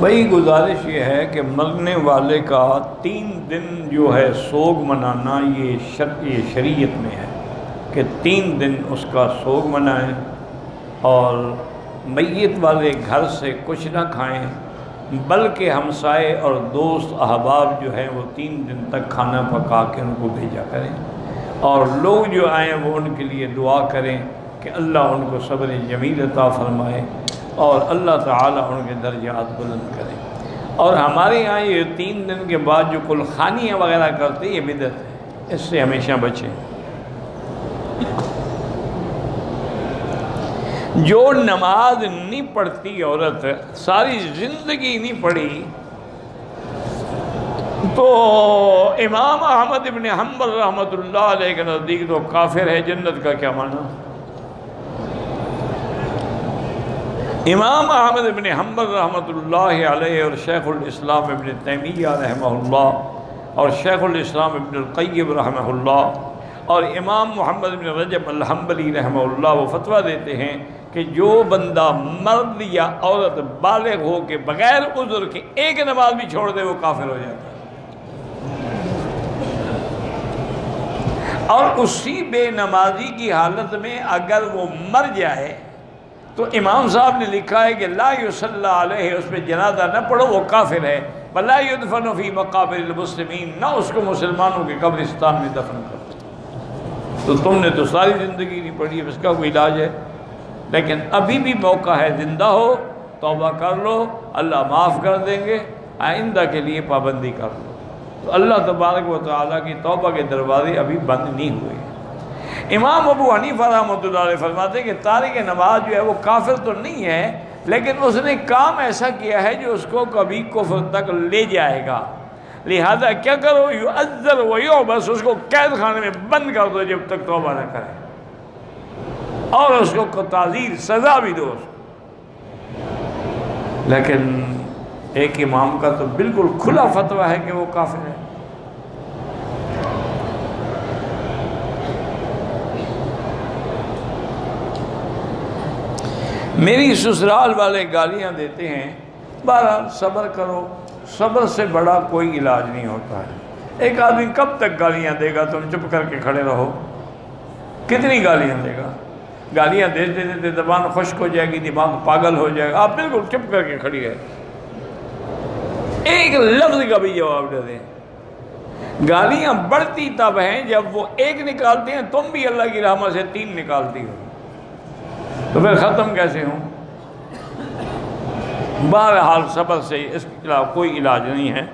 بھائی گزارش یہ ہے کہ مرنے والے کا 3 دن جو ہے سوگ منانا یہ شریعت میں ہے کہ 3 دن اس کا سوگ منائیں اور میت والے گھر سے کچھ نہ کھائیں، بلکہ ہمسائے اور دوست احباب جو ہیں وہ 3 دن تک کھانا پکا کے ان کو بھیجا کریں، اور لوگ جو آئیں وہ ان کے لیے دعا کریں کہ اللہ ان کو صبر جمیل عطا فرمائے اور اللہ تعالیٰ ان کے درجات بلند کرے۔ اور ہمارے یہاں یہ 3 دن کے بعد جو کلخانیاں وغیرہ کرتے یہ بدعت ہے، اس سے ہمیشہ بچیں۔ جو نماز نہیں پڑھتی عورت، ساری زندگی نہیں پڑھی، تو امام احمد بن حنبل رحمۃ اللہ علیہ کے نزدیک تو کافر ہے۔ جنت کا کیا معنی؟ امام احمد بن حنبل رحمۃ اللہ علیہ اور شیخ الاسلام ابن تیمیہ رحمہ اللہ اور شیخ الاسلام ابن القیم رحمہ اللہ اور امام محمد بن رجب الحنبلی رحمہ اللہ وہ فتویٰ دیتے ہیں کہ جو بندہ مرد یا عورت بالغ ہو کے بغیر عذر کے ایک نماز بھی چھوڑ دے وہ کافر ہو جاتا ہے، اور اسی بے نمازی کی حالت میں اگر وہ مر جائے تو امام صاحب نے لکھا ہے کہ لا یصلی علیہ، اس پہ جنازہ نہ پڑھو، وہ کافر ہے۔ ولا یدفن فی مقابر المسلمین، نہ اس کو مسلمانوں کے قبرستان میں دفن کرو۔ تو تم نے تو ساری زندگی نہیں پڑھی، اب اس کا کوئی علاج ہے؟ لیکن ابھی بھی موقع ہے، زندہ ہو توبہ کر لو، اللہ معاف کر دیں گے، آئندہ کے لیے پابندی کر لو۔ تو اللہ تبارک و تعالیٰ کی توبہ کے دروازے ابھی بند نہیں ہوئے۔ امام ابو حنیفہ رحمۃ اللہ علیہ فرماتے ہیں کہ تارک نماز جو ہے وہ کافر تو نہیں ہے، لیکن اس نے کام ایسا کیا ہے جو اس کو کبھی کفر تک لے جائے گا، لہذا کیا کرو، یعذر و یحبس، اس کو قید خانے میں بند کر دو جب تک توبہ نہ کرے، اور اس کو تعزیر سزا بھی دو۔ لیکن ایک امام کا تو بالکل کھلا فتویٰ ہے کہ وہ کافر ہے۔ میری سسرال والے گالیاں دیتے ہیں، بہرحال صبر کرو، صبر سے بڑا کوئی علاج نہیں ہوتا ہے۔ ایک آدمی کب تک گالیاں دے گا؟ تم چپ کر کے کھڑے رہو، کتنی گالیاں دے گا؟ گالیاں دیتے دیتے زبان خشک ہو جائے گی، دماغ پاگل ہو جائے گا۔ آپ بالکل چپ کر کے کھڑی ہے، ایک لفظ کا بھی جواب نہ دیں۔ گالیاں بڑھتی تب ہیں جب وہ ایک نکالتے ہیں، تم بھی اللہ کی رحمت سے 3 نکالتی ہو، تو پھر ختم کیسے ہوں؟ بہرحال صبر سے اس کے خلاف کوئی علاج نہیں ہے۔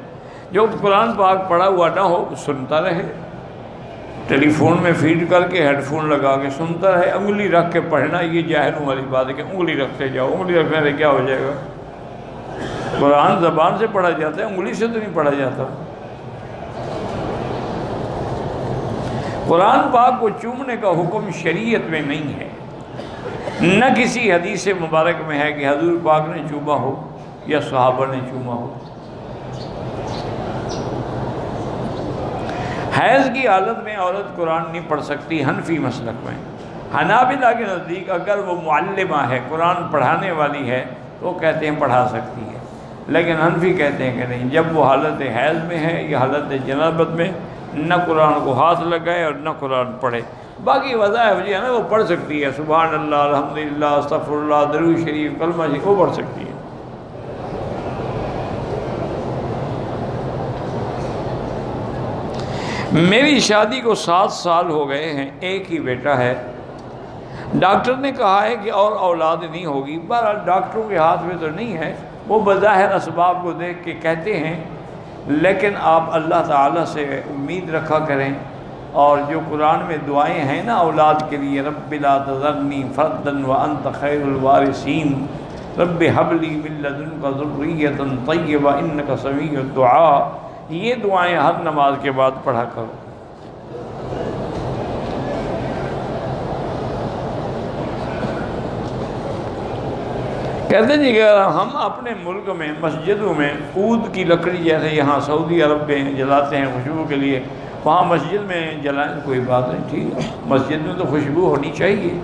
جو قرآن پاک پڑھا ہوا نہ ہو سنتا رہے، ٹیلی فون میں فیڈ کر کے ہیڈ فون لگا کے سنتا رہے۔ انگلی رکھ کے پڑھنا یہ جاہلوں والی بات ہے کہ انگلی رکھتے جاؤ، انگلی رکھنے سے کیا ہو جائے گا؟ قرآن زبان سے پڑھا جاتا ہے، انگلی سے تو نہیں پڑھا جاتا۔ قرآن پاک کو چومنے کا حکم شریعت میں نہیں ہے، نہ کسی حدیث مبارک میں ہے کہ حضور پاک نے چوما ہو یا صحابہ نے چوما ہو۔ حیض کی حالت میں عورت قرآن نہیں پڑھ سکتی حنفی مسلک میں۔ حنابلہ کے نزدیک اگر وہ معلمہ ہے، قرآن پڑھانے والی ہے، تو وہ کہتے ہیں پڑھا سکتی ہے، لیکن حنفی کہتے ہیں کہ نہیں، جب وہ حالت حیض میں ہے یا حالت جنابت میں نہ قرآن کو ہاتھ لگائے اور نہ قرآن پڑھے۔ باقی وظائف جو ہے نا وہ پڑھ سکتی ہے، سبحان اللہ، الحمدللہ، استغفر اللہ، درود شریف، کلمہ شریف، وہ پڑھ سکتی ہے۔ میری شادی کو 7 سال ہو گئے ہیں، ایک ہی بیٹا ہے، ڈاکٹر نے کہا ہے کہ اور اولاد نہیں ہوگی۔ بہرحال ڈاکٹروں کے ہاتھ میں تو نہیں ہے، وہ بظاہر اسباب کو دیکھ کے کہتے ہیں، لیکن آپ اللہ تعالیٰ سے امید رکھا کریں، اور جو قرآن میں دعائیں ہیں نا اولاد کے لیے، رب لا تذرنی فردا وانت خیر الوارثین، رب ہب لی من لدنک ذریۃ طیبہ انک سمیع الدعاء، یہ دعائیں ہر نماز کے بعد پڑھا کرو۔ کہتے ہیں کہ ہم اپنے ملک میں مسجدوں میں عود کی لکڑی جیسے یہاں سعودی عرب میں جلاتے ہیں خوشبو کے لیے، وہاں مسجد میں جلائیں، کوئی بات نہیں، ٹھیک ہے، مسجد میں تو خوشبو ہونی چاہیے۔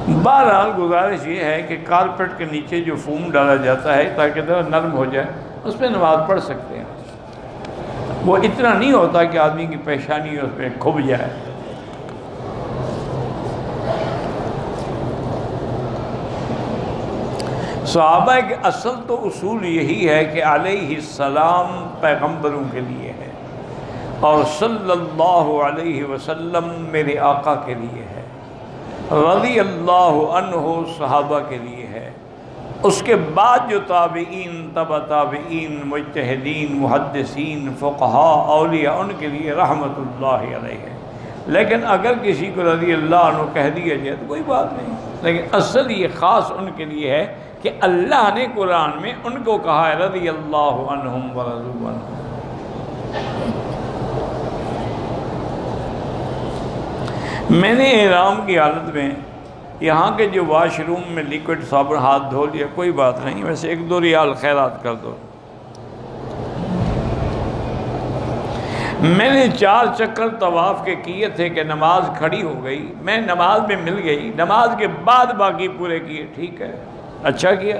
بہرحال گزارش یہ ہے کہ کارپیٹ کے نیچے جو فوم ڈالا جاتا ہے تاکہ ذرا نرم ہو جائے، اس پہ نماز پڑھ سکتے ہیں۔ وہ اتنا نہیں ہوتا کہ آدمی کی پیشانی اس پہ کھب جائے۔ صحابہ کے اصل تو اصول یہی ہے کہ علیہ السلام پیغمبروں کے لیے ہے اور صلی اللہ علیہ وسلم میرے آقا کے لیے ہے، رضی اللہ عنہ صحابہ کے لیے ہے، اس کے بعد جو تابعین، تبع تابعین، مجتہدین، محدثین، فقہاء، اولیاء، ان کے لیے رحمت اللہ علیہ ہے۔ لیکن اگر کسی کو رضی اللہ عنہ کہہ دیا جائے تو کوئی بات نہیں، لیکن اصل یہ خاص ان کے لیے ہے کہ اللہ نے قرآن میں ان کو کہا ہے رضی اللہ عنہم ورضوا عنہ۔ میں نے احرام کی حالت میں یہاں کے جو واش روم میں لیکوڈ صابن ہاتھ دھو لیا، کوئی بات نہیں، ویسے 1-2 ریال خیرات کر دو۔ میں نے 4 چکر طواف کے کیے تھے کہ نماز کھڑی ہو گئی، میں نماز میں مل گئی، نماز کے بعد باقی پورے کیے، ٹھیک ہے، اچھا کیا۔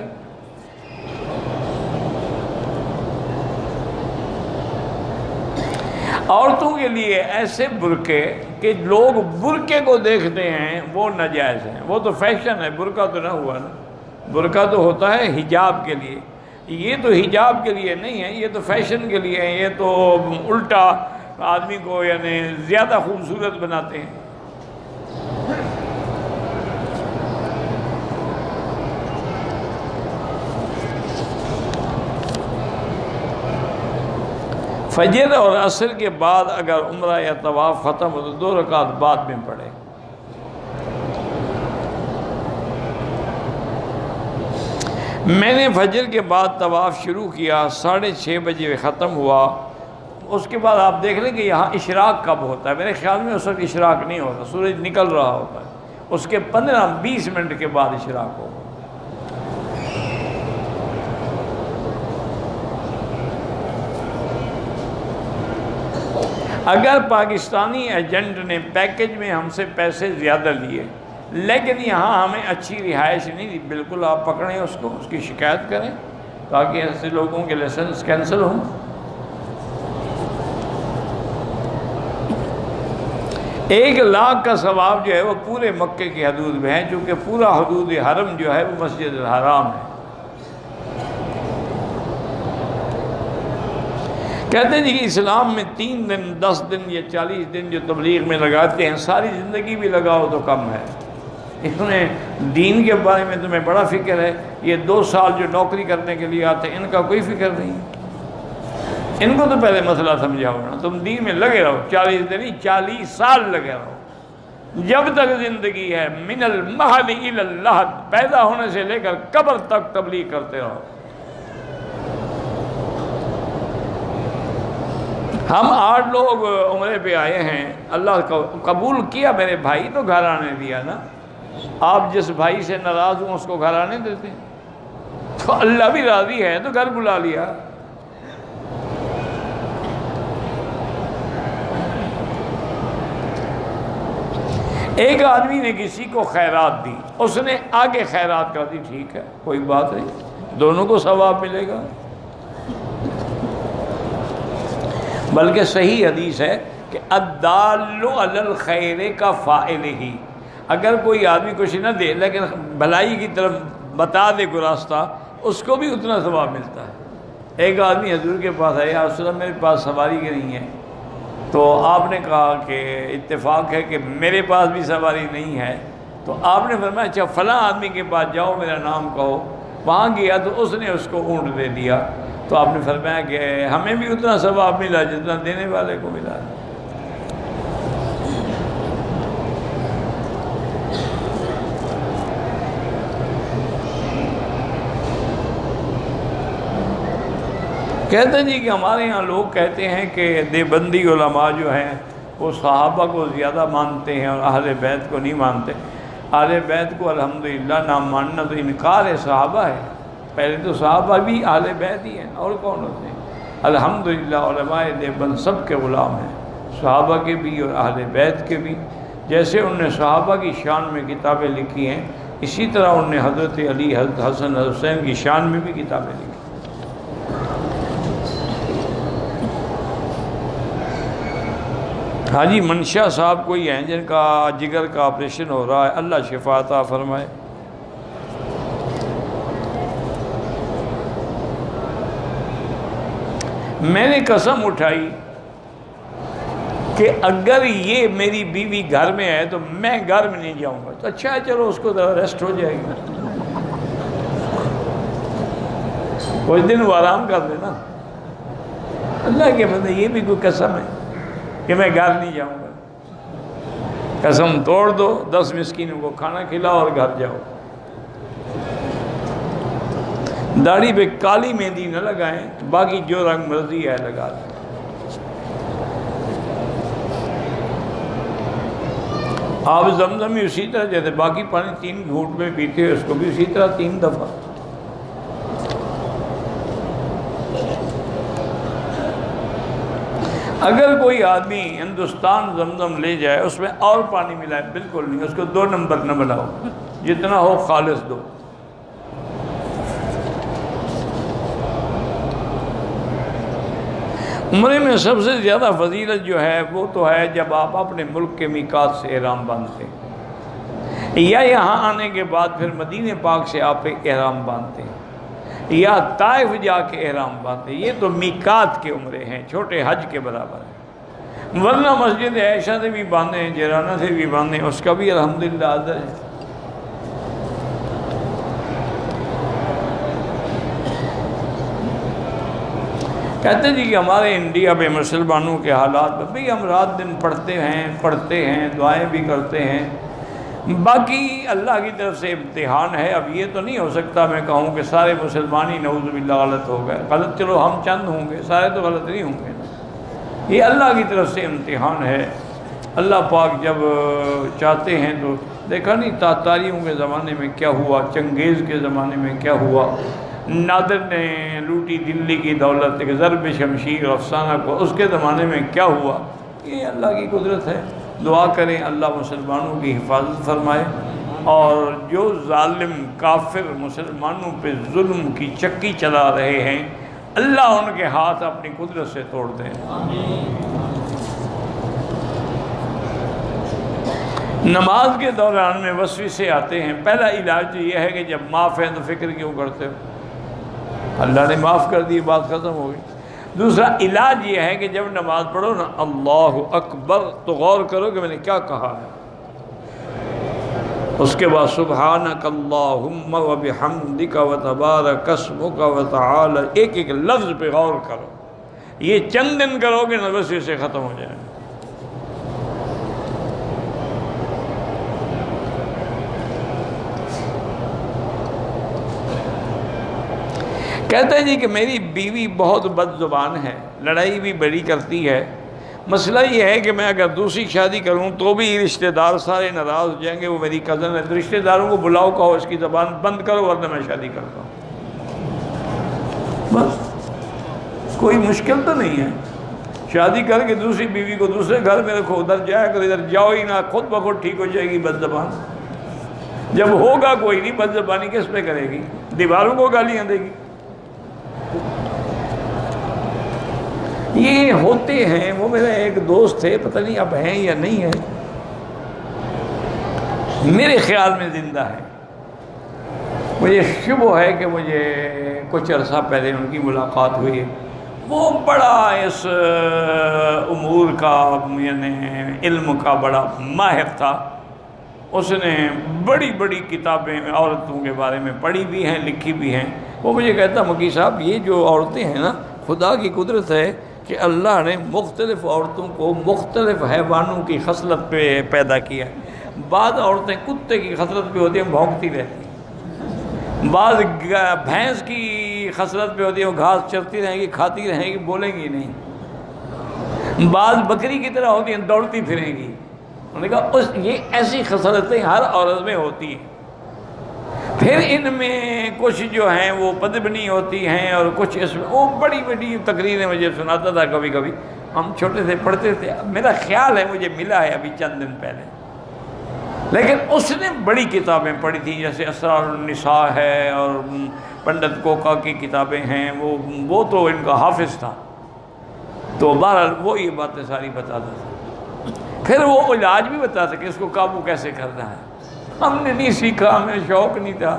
عورتوں کے لیے ایسے برقعے کہ لوگ برقعے کو دیکھتے ہیں وہ ناجائز ہیں، وہ تو فیشن ہے، برقع تو نہ ہوا نا، برقع تو ہوتا ہے حجاب کے لیے، یہ تو حجاب کے لیے نہیں ہے، یہ تو فیشن کے لیے ہے، یہ تو الٹا آدمی کو یعنی زیادہ خوبصورت بناتے ہیں۔ فجر اور عصر کے بعد اگر عمرہ یا طواف ختم ہو تو 2 رکعت بعد میں پڑھے۔ میں نے فجر کے بعد طواف شروع کیا، 6:30 بجے ختم ہوا۔ اس کے بعد آپ دیکھ لیں کہ یہاں اشراق کب ہوتا ہے، میرے خیال میں اس وقت اشراق نہیں ہوتا، سورج نکل رہا ہوتا ہے، اس کے 15-20 منٹ کے بعد اشراق ہوگا۔ اگر پاکستانی ایجنٹ نے پیکج میں ہم سے پیسے زیادہ لیے لیکن یہاں ہمیں اچھی رہائش نہیں دی، بالکل آپ پکڑیں اس کو، اس کی شکایت کریں تاکہ ایسے لوگوں کے لائسنس کینسل ہوں۔ ایک لاکھ کا ثواب جو ہے وہ پورے مکے کی حدود میں ہے، چونکہ پورا حدود حرم جو ہے وہ مسجد الحرام ہے۔ کہتے ہیں جی کہ اسلام میں 3 دن، 10 دن یا 40 دن جو تبلیغ میں لگاتے ہیں، ساری زندگی بھی لگاؤ تو کم ہے۔ اس میں دین کے بارے میں تمہیں بڑا فکر ہے، یہ 2 سال جو نوکری کرنے کے لیے آتے ہیں ان کا کوئی فکر نہیں، ان کو تو پہلے مسئلہ سمجھاؤ نا، تم دین میں لگے رہو، 40 دن نہیں 40 سال لگے رہو، جب تک زندگی ہے، من المہد الی اللحد، پیدا ہونے سے لے کر قبر تک تبلیغ کرتے رہو۔ ہم 8 لوگ عمرے پہ آئے ہیں، اللہ کو قبول کیا میرے بھائی تو گھر آنے دیا نا۔ آپ جس بھائی سے ناراض ہوں اس کو گھر آنے دیتے، تو اللہ بھی راضی ہے تو گھر بلا لیا۔ ایک آدمی نے کسی کو خیرات دی، اس نے آگے خیرات کر دی، ٹھیک ہے، کوئی بات نہیں، دونوں کو ثواب ملے گا۔ بلکہ صحیح حدیث ہے کہ الدال علی الخیر کا فاعل ہی، اگر کوئی آدمی کچھ نہ دے لیکن بھلائی کی طرف بتا دے کوئی راستہ، اس کو بھی اتنا ثواب ملتا ہے۔ ایک آدمی حضور کے پاس آیا، یا رسول اللہ میرے پاس سواری کی نہیں ہے، تو آپ نے کہا کہ اتفاق ہے کہ میرے پاس بھی سواری نہیں ہے، تو آپ نے فرمایا اچھا فلاں آدمی کے پاس جاؤ، میرا نام کہو۔ وہاں گیا تو اس نے اس کو اونٹ دے دیا، تو آپ نے فرمایا کہ ہمیں بھی اتنا ثواب ملا جتنا دینے والے کو ملا۔ کہتے ہیں جی کہ ہمارے یہاں لوگ کہتے ہیں کہ دیوبندی علماء جو ہیں وہ صحابہ کو زیادہ مانتے ہیں اور اہل بیت کو نہیں مانتے۔ اہل بیت کو الحمدللہ نہ ماننا تو انکار ہے، صحابہ ہے، پہلے تو صحابہ بھی اہل بیت ہی ہیں، اور کون ہوتے ہیں؟ الحمدللہ علماء دیوبند سب کے غلام ہیں، صحابہ کے بھی اور اہل بیت کے بھی۔ جیسے انہوں نے صحابہ کی شان میں کتابیں لکھی ہیں، اسی طرح انہوں نے حضرت علی، حضرت حسن، حضرت حسین کی شان میں بھی کتابیں لکھی۔ حاجی منشا صاحب کوئی ہیں جن کا جگر کا آپریشن ہو رہا ہے، اللہ شفا عطا فرمائے۔ میں نے قسم اٹھائی کہ اگر یہ میری بیوی گھر میں ہے تو میں گھر میں نہیں جاؤں گا۔ تو اچھا ہے، چلو اس کو ریسٹ ہو جائے گی، کچھ دن وہ آرام کر لینا۔ اللہ کے بندے، یہ بھی کوئی قسم ہے کہ میں گھر نہیں جاؤں گا؟ قسم توڑ دو، 10 مسکینوں کو کھانا کھلاؤ اور گھر جاؤ۔ داڑھی پہ کالی مہندی نہ لگائیں، باقی جو رنگ مرضی ہے لگا دیں۔ آپ زمزم بھی اسی طرح جیسے باقی پانی 3 گھونٹ میں پیتے ہیں، اس کو بھی اسی طرح 3 دفعہ۔ اگر کوئی آدمی ہندوستان زمزم لے جائے، اس میں اور پانی ملائے، بالکل نہیں، اس کو 2 نمبر نہ بناؤ، جتنا ہو خالص دو۔ عمرے میں سب سے زیادہ فضیلت جو ہے وہ تو ہے جب آپ اپنے ملک کے میقات سے احرام باندھتے ہیں، یا یہاں آنے کے بعد پھر مدینہ پاک سے آپ احرام باندھتے ہیں، یا طائف جا کے احرام باندھتے ہیں۔ یہ تو میقات کے عمرے ہیں، چھوٹے حج کے برابر ہیں۔ ورنہ مسجد عائشہ سے بھی باندھے ہیں، جیرانہ سے بھی باندھے ہیں، اس کا بھی الحمدللہ اجر ہے۔ کہتے جی کہ ہمارے انڈیا میں مسلمانوں کے حالات میں بھئی ہم رات دن پڑھتے ہیں، دعائیں بھی کرتے ہیں، باقی اللہ کی طرف سے امتحان ہے۔ اب یہ تو نہیں ہو سکتا میں کہوں کہ سارے مسلمان ہی نعوذ باللہ غلط ہو گئے۔ غلط چلو ہم چند ہوں گے، سارے تو غلط نہیں ہوں گے نا۔ یہ اللہ کی طرف سے امتحان ہے۔ اللہ پاک جب چاہتے ہیں تو دیکھا نہیں تاتاریوں کے زمانے میں کیا ہوا، چنگیز کے زمانے میں کیا ہوا، نادر نے لوٹی دلی کی دولت، ضرب شمشیر افسانہ کو، اس کے زمانے میں کیا ہوا۔ یہ اللہ کی قدرت ہے۔ دعا کریں اللہ مسلمانوں کی حفاظت فرمائے، اور جو ظالم کافر مسلمانوں پہ ظلم کی چکی چلا رہے ہیں، اللہ ان کے ہاتھ اپنی قدرت سے توڑ دیں۔ نماز کے دوران میں وسوسے آتے ہیں، پہلا علاج تو یہ ہے کہ جب معاف ہے تو فکر کیوں کرتے ہو؟ اللہ نے معاف کر دی، بات ختم ہو گئی۔ دوسرا علاج یہ ہے کہ جب نماز پڑھو نا اللہ اکبر تو غور کرو کہ میں نے کیا کہا ہے، اس کے بعد سبحانک اللہم وبحمدک وتبارک اسمک وتعالی، ایک ایک لفظ پہ غور کرو۔ یہ چند دن کرو گے نا وسوسے ختم ہو جائیں۔ کہتا ہے جی کہ میری بیوی بہت بد زبان ہے، لڑائی بھی بڑی کرتی ہے۔ مسئلہ یہ ہے کہ میں اگر دوسری شادی کروں تو بھی رشتہ دار سارے ناراض ہو جائیں گے، وہ میری کزن ہے، تو رشتہ داروں کو بلاؤ، کہو اس کی زبان بند کرو ورنہ میں شادی کرتا ہوں۔ بس کوئی مشکل تو نہیں ہے، شادی کر کے دوسری بیوی کو دوسرے گھر میں رکھو، ادھر جایا کرو، ادھر جاؤ ہی نہ، خود بخود ٹھیک ہو جائے گی بد زبان۔ جب ہوگا کوئی نہیں، بد زبانی کس پہ کرے گی؟ دیواروں کو گالیاں دے گی۔ یہ ہوتے ہیں۔ وہ میرا ایک دوست تھے، پتہ نہیں اب ہیں یا نہیں ہیں، میرے خیال میں زندہ ہے، مجھے شبہ ہے کہ مجھے کچھ عرصہ پہلے ان کی ملاقات ہوئی ہے۔ وہ بڑا اس امور کا یعنی علم کا بڑا ماہر تھا، اس نے بڑی بڑی کتابیں عورتوں کے بارے میں پڑھی بھی ہیں، لکھی بھی ہیں۔ وہ مجھے کہتا مکی صاحب یہ جو عورتیں ہیں نا، خدا کی قدرت ہے کہ اللہ نے مختلف عورتوں کو مختلف حیوانوں کی خصلت پہ پیدا کیا ہے۔ بعض عورتیں کتے کی خصلت پہ ہوتی ہیں، بھونکتی رہتی ہیں، بعض بھینس کی خصلت پہ ہوتی ہیں، وہ گھاس چرتی رہیں گی، کھاتی رہیں گی، بولیں گی نہیں، بعض بکری کی طرح ہوتی ہیں، دوڑتی پھریں گی۔ انہوں نے کہا یہ ایسی خصلتیں ہر عورت میں ہوتی ہیں، پھر ان میں کچھ جو ہیں وہ پدبنی ہوتی ہیں اور کچھ اس میں، وہ بڑی بڑی تقریریں مجھے سناتا تھا کبھی کبھی، ہم چھوٹے سے پڑھتے تھے۔ میرا خیال ہے مجھے ملا ہے ابھی چند دن پہلے، لیکن اس نے بڑی کتابیں پڑھی تھیں، جیسے اسرار النساء ہے اور پنڈت کوکا کی کتابیں ہیں، وہ تو ان کا حافظ تھا، تو بہرحال وہ یہ باتیں ساری بتاتا تھا۔ پھر وہ علاج بھی بتاتا کہ اس کو قابو کیسے کرنا ہے۔ ہم نے نہیں سیکھا، ہمیں شوق نہیں تھا۔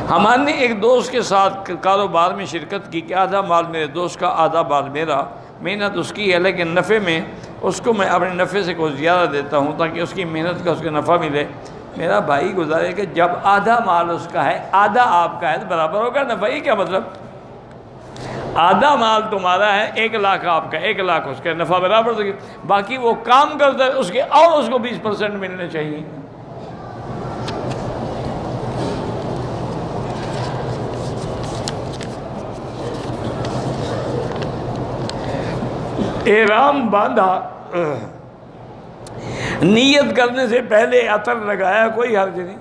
ہمارے ایک دوست کے ساتھ کاروبار میں شرکت کی کہ آدھا مال میرے دوست کا، آدھا مال میرا، محنت اس کی ہے لیکن نفع میں اس کو میں اپنے نفع سے کوئی زیادہ دیتا ہوں تاکہ اس کی محنت کا اس کو نفع ملے۔ میرا بھائی گزارے کہ جب آدھا مال اس کا ہے آدھا آپ کا ہے تو برابر ہوگا نفع، ہی کیا مطلب؟ آدھا مال تمہارا ہے، 1,00,000 آپ کا، 1,00,000 اس کا، نفع برابر ہوگا، باقی وہ کام کرتا ہے اس کے اور اس کو 20% ملنے چاہیے۔ احرام باندھا، نیت کرنے سے پہلے عطر لگایا، کوئی حرج نہیں۔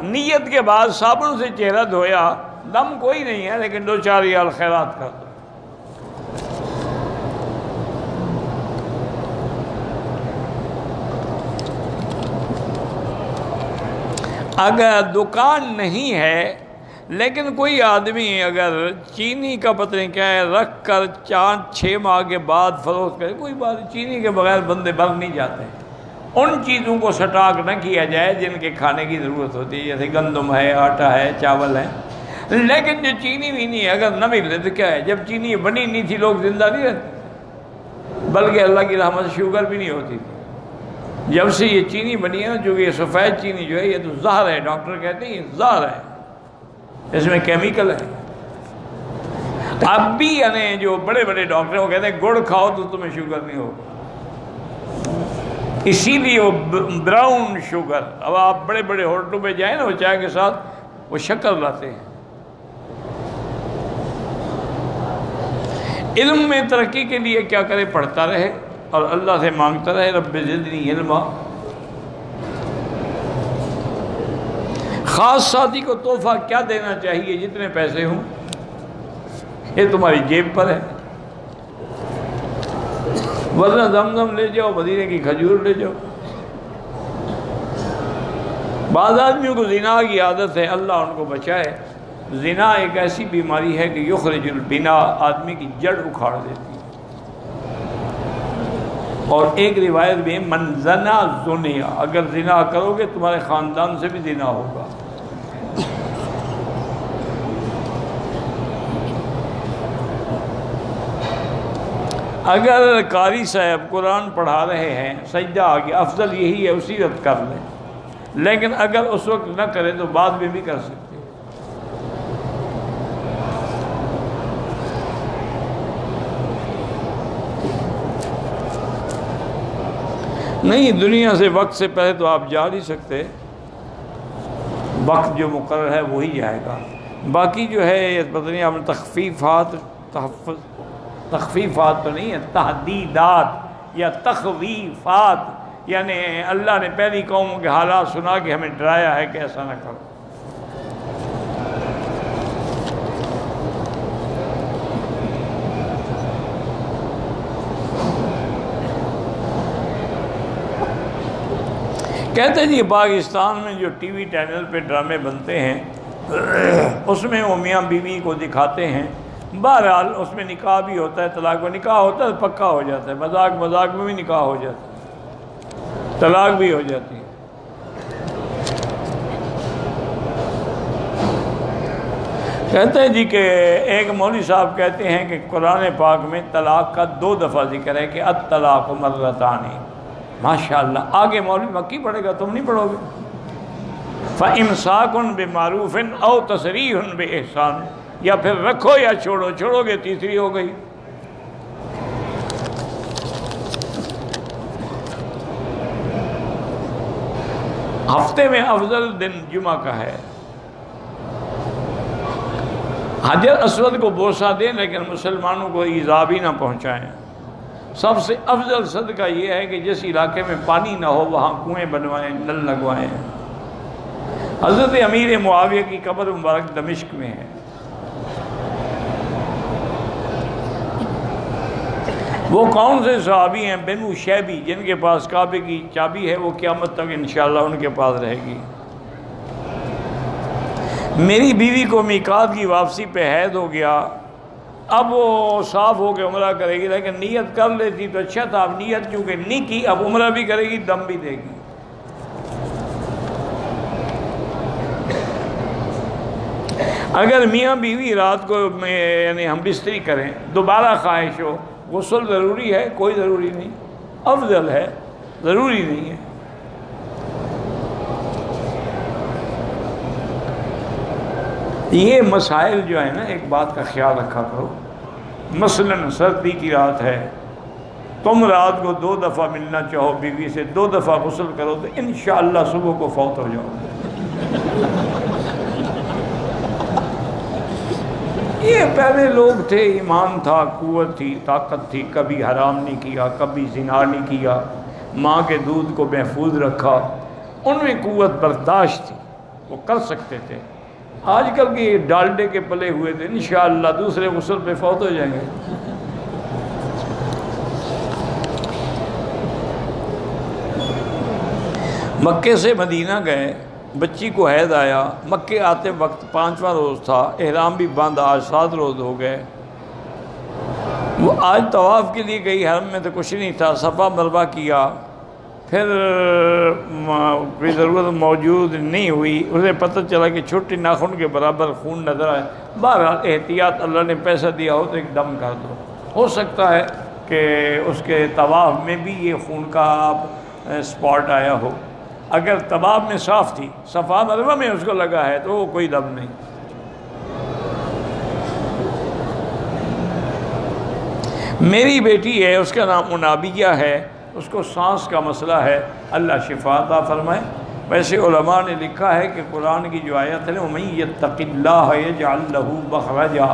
نیت کے بعد صابن سے چہرہ دھویا، دم کوئی نہیں ہے لیکن 2-4 ریال خیرات کر دو۔ اگر دکان نہیں ہے لیکن کوئی آدمی اگر چینی کا پتہ نہیں کیا ہے رکھ کر 4-6 ماہ کے بعد فروخت کرے، کوئی بات نہیں، چینی کے بغیر بندے بھر نہیں جاتے۔ ان چیزوں کو سٹاک نہ کیا جائے جن کے کھانے کی ضرورت ہوتی ہے، جیسے گندم ہے، آٹا ہے، چاول ہے، لیکن جو چینی بھی نہیں ہے اگر نہ ملے تو کیا ہے؟ جب چینی بنی نہیں تھی لوگ زندہ نہیں رہتے، بلکہ اللہ کی رحمت سے شوگر بھی نہیں ہوتی تھی۔ جب سے یہ چینی بنی ہے نا، چونکہ یہ سفید چینی جو ہے یہ تو زہر ہے، ڈاکٹر کہتے ہیں یہ زہر ہے، اس میں کیمیکل ہے۔ اب بھی یعنی جو بڑے بڑے ڈاکٹر وہ کہتے ہیں گڑ کھاؤ تو تمہیں شوگر نہیں ہوگا، اسی لیے وہ براؤن شوگر۔ اب آپ بڑے بڑے ہوٹلوں پہ جائیں نا، وہ چائے کے ساتھ وہ شکر لاتے ہیں۔ علم میں ترقی کے لیے کیا کرے؟ پڑھتا رہے اور اللہ سے مانگتا رہے رب زدنی علما۔ خاص ساتھی کو تحفہ کیا دینا چاہیے؟ جتنے پیسے ہوں، یہ تمہاری جیب پر ہے، ورنہ زمزم لے جاؤ، مدینے کی کھجور لے جاؤ۔ بعض آدمیوں کو زنا کی عادت ہے، اللہ ان کو بچائے۔ زنا ایک ایسی بیماری ہے کہ یخرج البنا، آدمی کی جڑ اکھاڑ دیتی ہے۔ اور ایک روایت میں من زنا زنیا، اگر زنا کرو گے تمہارے خاندان سے بھی زنا ہوگا۔ اگر قاری صاحب قرآن پڑھا رہے ہیں، سجدہ آ گیا، افضل یہی ہے اسی وقت کر لیں، لیکن اگر اس وقت نہ کرے تو بعد میں بھی کر سکتے۔ نہیں، دنیا سے وقت سے پہلے تو آپ جا نہیں سکتے، وقت جو مقرر ہے وہی جائے گا۔ باقی جو ہے یہ پتہ نہیں آپ تخفیفات تو نہیں ہے، تحدیدات یا تخویفات، یعنی اللہ نے پہلی قوموں کے حالات سنا کے ہمیں ڈرایا ہے کہ ایسا نہ کرو۔ کہتے ہیں جی پاکستان میں جو ٹی وی چینل پہ ڈرامے بنتے ہیں اس میں وہ میاں بیوی کو دکھاتے ہیں، بہرحال اس میں نکاح بھی ہوتا ہے، طلاق میں نکاح ہوتا ہے، پکا ہو جاتا ہے، مذاق مذاق میں بھی نکاح ہو جاتا ہے، طلاق بھی ہو جاتی ہے۔ کہتے ہیں جی کہ ایک مولوی صاحب کہتے ہیں کہ قرآن پاک میں طلاق کا 2 دفعہ ذکر ہے کہ الطلاق مرتان۔ ماشاءاللہ، آگے مولوی مکی پڑھے گا، تم نہیں پڑھو گے۔ فَإِمْسَاكٌ بِمَعْرُوفٍ أَوْ تَسْرِيحٌ بِإِحْسَانٍ، یا پھر رکھو یا چھوڑو، چھوڑو گے تیسری ہو گئی۔ ہفتے میں افضل دن جمعہ کا ہے۔ حجر اسود کو بوسہ دیں لیکن مسلمانوں کو ایذا بھی نہ پہنچائیں۔ سب سے افضل صدقہ یہ ہے کہ جس علاقے میں پانی نہ ہو وہاں کنویں بنوائیں، نل لگوائیں۔ حضرت امیر معاویہ کی قبر مبارک دمشق میں ہے۔ وہ کون سے صحابی ہیں؟ بنو شیبی، جن کے پاس کعبے کی چابی ہے، وہ قیامت تک انشاءاللہ ان کے پاس رہے گی۔ میری بیوی کو میقات کی واپسی پہ حید ہو گیا، اب وہ صاف ہو کے عمرہ کرے گی، لیکن نیت کر لیتی تو اچھا تھا، اب نیت چونکہ نہیں کی، اب عمرہ بھی کرے گی، دم بھی دے گی۔ اگر میاں بیوی رات کو یعنی ہم بستری کریں، دوبارہ خواہش ہو، غسل ضروری ہے؟ کوئی ضروری نہیں، افضل ہے، ضروری نہیں ہے۔ یہ مسائل جو ہے نا، ایک بات کا خیال رکھا کرو، مثلاً سردی کی رات ہے، تم رات کو 2 دفعہ ملنا چاہو بیوی سے، 2 دفعہ غسل کرو تو انشاءاللہ صبح کو فوت ہو جاؤ۔ یہ پہلے لوگ تھے، ایمان تھا، قوت تھی، طاقت تھی، کبھی حرام نہیں کیا، کبھی زنا نہیں کیا، ماں کے دودھ کو محفوظ رکھا، ان میں قوت برداشت تھی، وہ کر سکتے تھے۔ آج کل کے ڈالڈے کے پلے ہوئے تھے، انشاءاللہ دوسرے غسل پہ فوت ہو جائیں گے۔ مکے سے مدینہ گئے، بچی کو حید آیا، مکے آتے وقت 5واں روز تھا، احرام بھی بند، آج 7 روز ہو گئے۔ وہ آج طواف کے لیے گئی، حرم میں تو کچھ نہیں تھا، صفا مروہ کیا، پھر کوئی ضرورت موجود نہیں ہوئی، اسے پتہ چلا کہ چھوٹی ناخن کے برابر خون نظر آئے۔ بہرحال احتیاط، اللہ نے پیسہ دیا ہو تو ایک دم کر دو، ہو سکتا ہے کہ اس کے طواف میں بھی یہ خون کا سپاٹ آیا ہو۔ اگر طواف میں صاف تھی، صفا مروہ میں اس کو لگا ہے تو وہ کوئی دم نہیں۔ میری بیٹی ہے، اس کا نام منابیہ ہے، اس کو سانس کا مسئلہ ہے، اللہ شفا عطا فرمائے۔ ویسے علماء نے لکھا ہے کہ قرآن کی جو آیت ہے وَمَن يَتَّقِ اللَّهَ يَجْعَلْ لَهُ مَخْرَجًا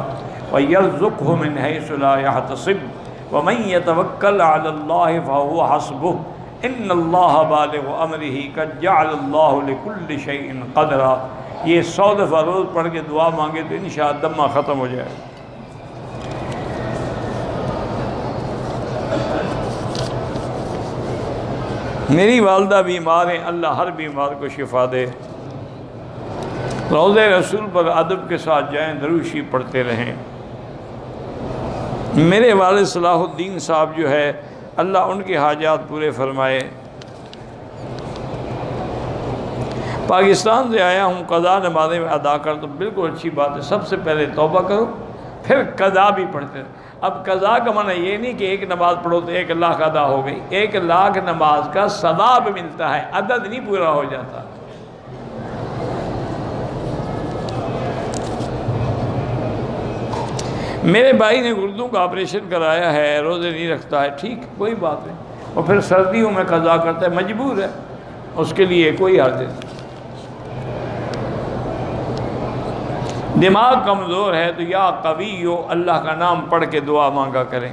وَيَرْزُقْهُ مِنْ حَيْثُ لَا يَحْتَسِبُ وَمَن يَتَوَكَّلْ عَلَى اللَّهِ فَهُوَ حَسْبُهُ إِنَّ اللَّهَ بَالِغُ أَمْرِهِ قَدْ جَعَلَ اللَّهُ لِكُلِّ شَيْءٍ قَدْرًا۔ یہ 100 دفعہ روز پڑھ کے دعا مانگے تو انشاءاللہ دمہ ختم ہو جائے۔ میری والدہ بیمار ہیں، اللہ ہر بیمار کو شفا دے۔ روضہ رسول پر ادب کے ساتھ جائیں، درود شریف پڑھتے رہیں۔ میرے والد صلاح الدین صاحب جو ہے، اللہ ان کے حاجات پورے فرمائے۔ پاکستان سے آیا ہوں، قضا نمازیں ادا کر، تو بالکل اچھی بات ہے، سب سے پہلے توبہ کرو، پھر قضا بھی پڑھتے رہو۔ اب قضا کا معنی یہ نہیں کہ ایک نماز پڑھو تو 1 لاکھ ادا ہو گئی، 1 لاکھ نماز کا ثواب ملتا ہے، عدد نہیں پورا ہو جاتا۔ میرے بھائی نے گردوں کا آپریشن کرایا ہے، روزے نہیں رکھتا ہے، ٹھیک، کوئی بات نہیں، اور پھر سردیوں میں قضا کرتا ہے، مجبور ہے، اس کے لیے کوئی حرج نہیں۔ دماغ کمزور ہے تو یا قویو، اللہ کا نام پڑھ کے دعا مانگا کریں۔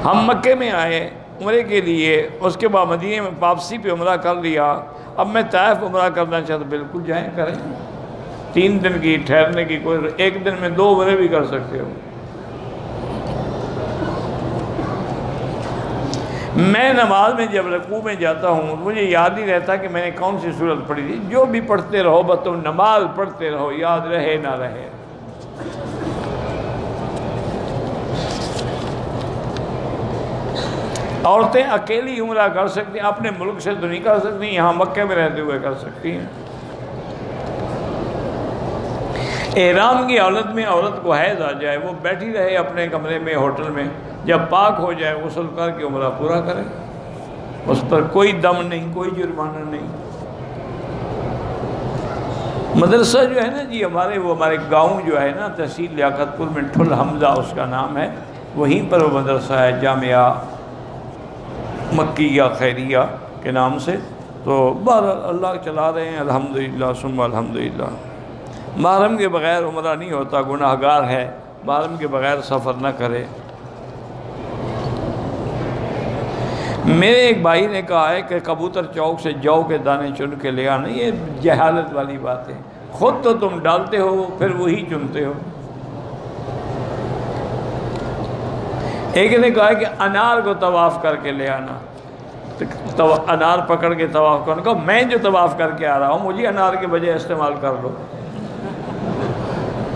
ہم مکے میں آئے عمرے کے لیے، اس کے بعد مدینے میں واپسی پہ عمرہ کر لیا، اب میں طائف عمرہ کرنا چاہتا، بالکل جائیں کریں، 3 دن کی ٹھہرنے کی کوئی، 1 دن میں 2 عمرے بھی کر سکتے ہو۔ میں نماز میں جب رکوع میں جاتا ہوں مجھے یاد نہیں رہتا کہ میں نے کون سی سورت پڑھی تھی، جو بھی پڑھتے رہو، بس تم نماز پڑھتے رہو، یاد رہے نہ رہے۔ عورتیں اکیلی عمرہ کر سکتی ہیں، اپنے ملک سے تو نہیں کر سکتی، یہاں مکے میں رہتے ہوئے کر سکتی ہیں۔ احرام کی حالت میں عورت کو حیض آ جائے، وہ بیٹھی رہے اپنے کمرے میں، ہوٹل میں، جب پاک ہو جائے غسل کر کے عمرہ پورا کرے، اس پر کوئی دم نہیں، کوئی جرمانہ نہیں۔ مدرسہ جو ہے نا جی ہمارے گاؤں جو ہے نا، تحصیل لیاقت پور میں ٹھل حمزہ اس کا نام ہے، وہیں پر وہ مدرسہ ہے، جامعہ مکیہ خیریہ کے نام سے، تو بہرحال اللہ چلا رہے ہیں، الحمدللہ ثم الحمدللہ۔ محرم کے بغیر عمرہ نہیں ہوتا، گناہ گار ہے، محرم کے بغیر سفر نہ کرے۔ میرے ایک بھائی نے کہا ہے کہ کبوتر چوک سے جو کے دانے چن کے لے آنا، یہ جہالت والی بات ہے، خود تو تم ڈالتے ہو پھر وہی چنتے ہو۔ ایک نے کہا کہ انار کو طواف کر کے لے آنا، تو انار پکڑ کے طواف کرنے، کہا میں جو طواف کر کے آ رہا ہوں مجھے انار کے بجائے استعمال کر لو،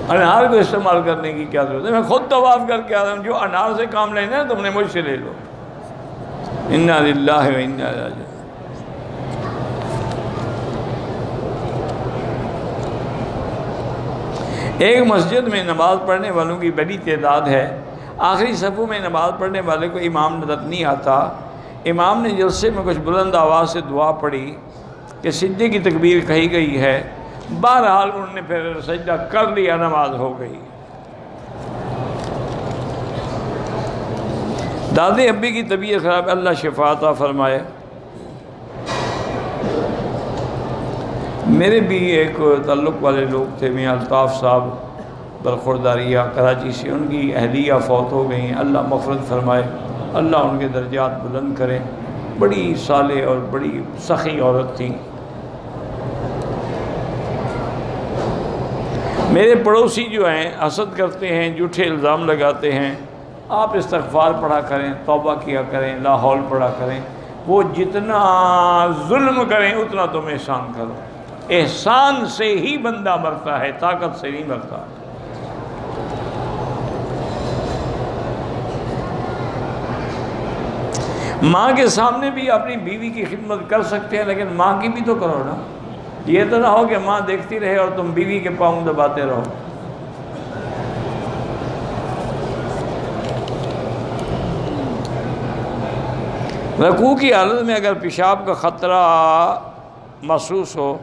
انار کو استعمال کرنے کی کیا ضرورت ہے، میں خود طواف کر کے آ رہا ہوں، جو انار سے کام لینا ہے تم نے مجھ سے لے لو۔ انا للہ و انا الیہ راجعون۔ ایک مسجد میں نماز پڑھنے والوں کی بڑی تعداد ہے، آخری صفوں میں نماز پڑھنے والے کو امام نظر نہیں آتا، امام نے جلسے میں کچھ بلند آواز سے دعا پڑھی کہ سجدے کی تکبیر کہی گئی ہے، بہرحال انہوں نے پھر سجدہ کر لیا، نماز ہو گئی۔ دادے ابی کی طبیعت خراب، اللہ شفا عطا فرمائے۔ میرے بھی ایک تعلق والے لوگ تھے، میاں الطاف صاحب برخورداریہ کراچی سے، ان کی اہلیہ فوت ہو گئی، اللہ مغفرت فرمائے، اللہ ان کے درجات بلند کرے، بڑی صالح اور بڑی سخی عورت تھیں۔ میرے پڑوسی جو ہیں حسد کرتے ہیں، جھوٹے الزام لگاتے ہیں، آپ استغفار پڑھا کریں، توبہ کیا کریں، لا حول پڑھا کریں، وہ جتنا ظلم کریں اتنا تم احسان کرو، احسان سے ہی بندہ مرتا ہے، طاقت سے نہیں مرتا۔ ماں کے سامنے بھی اپنی بیوی کی خدمت کر سکتے ہیں، لیکن ماں کی بھی تو کرو نا، یہ تو نہ ہو کہ ماں دیکھتی رہے اور تم بیوی کے پاؤں دباتے رہو۔ رکوع کی حالت میں اگر پیشاب کا خطرہ محسوس ہو،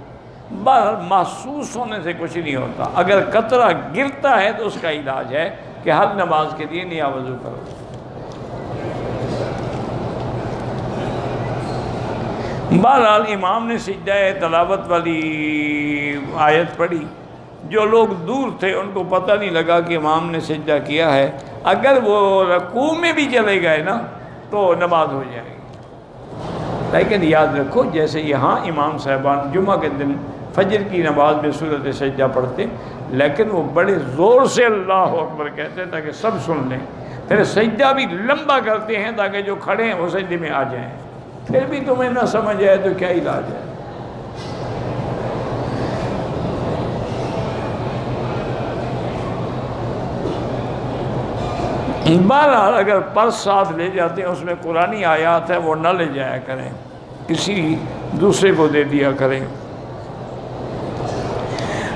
محسوس ہونے سے کچھ نہیں ہوتا، اگر قطرہ گرتا ہے تو اس کا علاج ہے کہ ہر نماز کے لیے نیا وضو کرو۔ بہرحال امام نے سجدہ تلاوت والی آیت پڑھی، جو لوگ دور تھے ان کو پتہ نہیں لگا کہ امام نے سجدہ کیا ہے، اگر وہ رکوع میں بھی چلے گئے نا تو نماز ہو جائے گی۔ لیکن یاد رکھو، جیسے یہاں امام صاحبان جمعہ کے دن فجر کی نماز میں سورۃ سجدہ پڑھتے، لیکن وہ بڑے زور سے اللہ اکبر کہتے ہیں تاکہ سب سن لیں، پھر سجدہ بھی لمبا کرتے ہیں تاکہ جو کھڑے ہیں وہ سجدے میں آ جائیں، پھر بھی تمہیں نہ سمجھ آئے تو کیا علاج ہے۔ بہرحال اگر پرس ساتھ لے جاتے ہیں اس میں قرآنی آیات ہے، وہ نہ لے جایا کریں، کسی دوسرے کو دے دیا کریں۔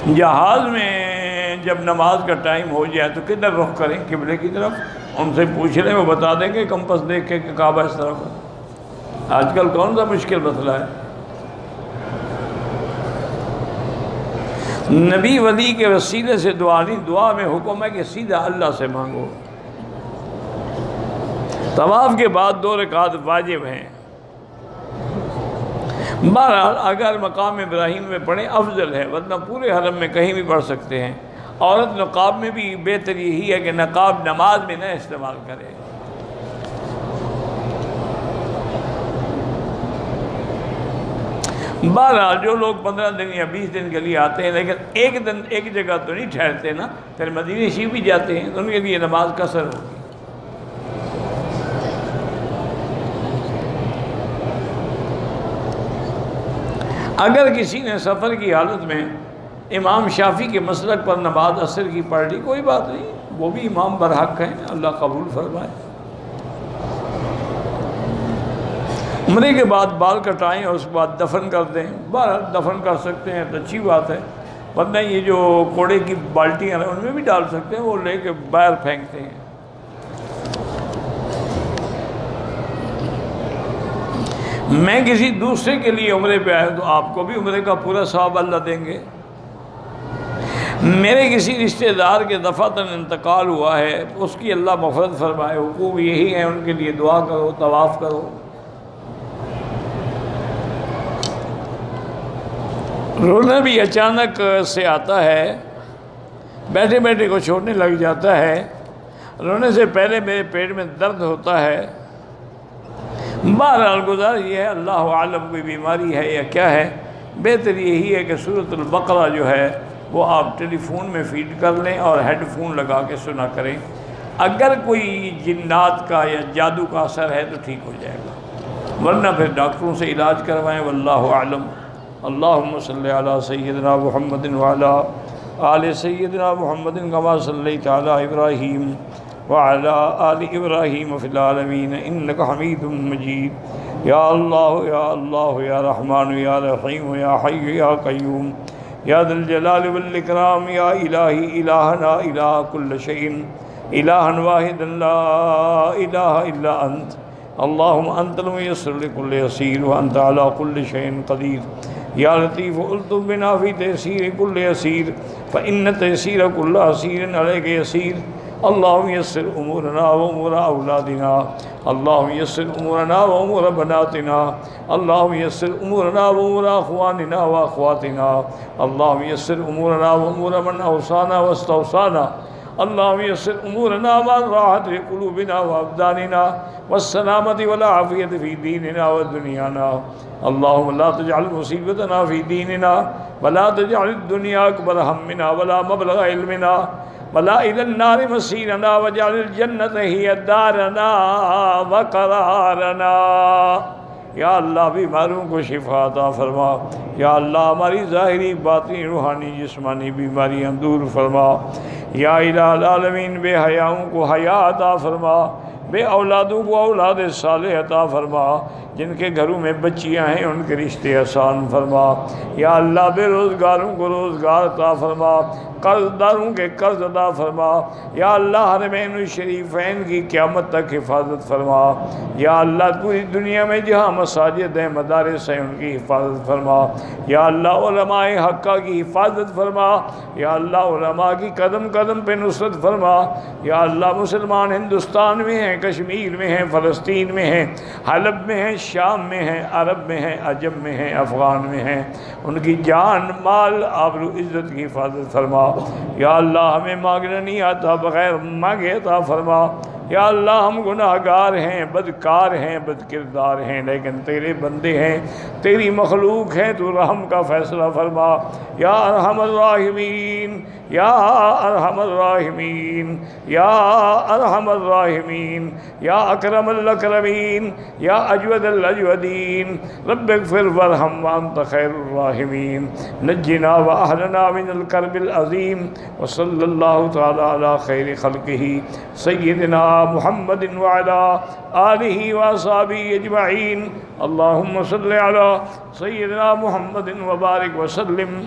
جہاز میں جب نماز کا ٹائم ہو جائے تو کدھر رخ کریں؟ قبلے کی طرف، ان سے پوچھ لیں، وہ بتا دیں گے کمپس دیکھ کے کہ کعبہ اس طرف ہے۔ آج کل کون سا مشکل مسئلہ ہے؟ نبی ولی کے وسیلے سے دعا نہیں، دعا میں حکم ہے کہ سیدھا اللہ سے مانگو۔ طواف کے بعد 2 رکعت واجب ہیں، بہرحال اگر مقام ابراہیم میں پڑھیں افضل ہے، ورنہ پورے حرم میں کہیں بھی پڑھ سکتے ہیں۔ عورت نقاب میں بھی بہتر یہی ہے کہ نقاب نماز میں نہ استعمال کرے۔ بہرحال جو لوگ 15 دن یا 20 دن کے لیے آتے ہیں لیکن ایک دن ایک جگہ تو نہیں ٹھہرتے نا، پھر مدینہ شریف بھی جاتے ہیں، ان کے لیے نماز قصر ہوگی۔ اگر کسی نے سفر کی حالت میں امام شافعی کے مسلک پر نماز عصر کی پڑھ لی، کوئی بات نہیں، وہ بھی امام برحق ہیں، اللہ قبول فرمائے۔ عمرے کے بعد بال کٹائیں اور اس کے بعد دفن کر دیں، بہرحال دفن کر سکتے ہیں تو اچھی بات ہے، ورنہ یہ جو کوڑے کی بالٹیاں ہیں ان میں بھی ڈال سکتے ہیں، وہ لے کے باہر پھینکتے ہیں۔ میں کسی دوسرے کے لیے عمرے پہ آیا تو آپ کو بھی عمرے کا پورا ثواب اللہ دیں گے۔ میرے کسی رشتہ دار کے دفعتاً انتقال ہوا ہے، اس کی اللہ مغفرت فرمائے، حقوق یہی ہیں، ان کے لیے دعا کرو، طواف کرو۔ رونا بھی اچانک سے آتا ہے، بیٹھے بیٹھے کو چھوڑنے لگ جاتا ہے، رونے سے پہلے میرے پیٹ میں درد ہوتا ہے۔ بہرحال گزارش یہ ہے، اللہ عالم کوئی بیماری ہے یا کیا ہے، بہتر یہی ہے کہ سورۃ البقرہ جو ہے وہ آپ ٹیلی فون میں فیڈ کر لیں اور ہیڈ فون لگا کے سنا کریں، اگر کوئی جنات کا یا جادو کا اثر ہے تو ٹھیک ہو جائے گا، ورنہ پھر ڈاکٹروں سے علاج کروائیں، واللہ اعلم۔ اللہم صلی علی سیدنا محمد وعلی آل سیدنا محمد کما صلیت علی ابراہیم وعلی آل ابراہیم فی العالمین انک حمید مجید۔ یا اللہ یا اللہ یا رحمان یا رحیم یا حی یا قیوم یا ذا الجلال والاکرام، یا الہی الہنا الہ کل شیء، الہا واحدا لا الہ الا انت، اللہم انت الميسر لكل يسير وانت على كل شيء قدير، یا لطیف الطف بنا فی تیسیر کل یسیر فإن تیسیر کل عسیر علیک یسیر، اللہم یسر امورنا و امور اولادنا، اللہم یسر امورنا و امور بناتنا، اللہم یسر امورنا و امور اخواننا و اخواتنا، اللہم یسر امورنا و امور من اوصانا و استوصانا، اللہم یسر امورنا والراحت لقلوبنا و ابداننا والسلامت والعافیت فی دیننا و دنیانا، اللہم لا تجعل مصیبتنا فی دیننا ولا تجعل الدنیا اکبر ہمنا ولا مبلغ علمنا ولا الی النار مسیرنا واجعل الجنت ہی دارنا وقرارنا۔ یا اللہ بیماروں کو شفا عطا فرما، یا اللہ ہماری ظاہری باطنی روحانی جسمانی بیماریاں دور فرما، یا الہ العالمین بے حیاؤں کو حیا عطا فرما، بے اولادوں کو اولاد صالح عطا فرما، جن کے گھروں میں بچیاں ہیں ان کے رشتے آسان فرما، یا اللہ بے روزگاروں کو روزگار عطا فرما، قرض داروں کے قرض عطا فرما، یا اللہ حرمین الشریفین کی قیامت تک حفاظت فرما، یا اللہ پوری دنیا میں جہاں مساجد ہیں مدارس ہیں ان کی حفاظت فرما، یا اللہ علماء حقہ کی حفاظت فرما، یا اللہ علماء کی قدم قدم پہ نصرت فرما، یا اللہ مسلمان ہندوستان میں ہیں، کشمیر میں ہیں، فلسطین میں ہیں، حلب میں ہیں، شام میں ہیں، عرب میں ہیں، عجم میں ہیں، افغان میں ہیں، ان کی جان مال آبرو عزت کی حفاظت فرما، یا اللہ ہمیں مانگنا نہیں آتا بغیر مانگے عطا فرما، یا اللہ ہم گناہ گار ہیں، بدکار ہیں، بد کردار ہیں، لیکن تیرے بندے ہیں، تیری مخلوق ہیں، تو رحم کا فیصلہ فرما، یا ارحم الراحمین، یا ارحم الراحمین، یا ارحم الراحمین، یا اکرم الاکرمین، یا اجود الاجودین، رب اغفر وارحم وانت خیر الراحمین، نجنا واہلنا من الکرب العظیم، وصلی اللہ تعالی علی خیر خلقہ سیدنا محمد وعلی آلہ واصحابہ اجمعین، اللہم صلی علی سیدنا محمد وبارک وسلم۔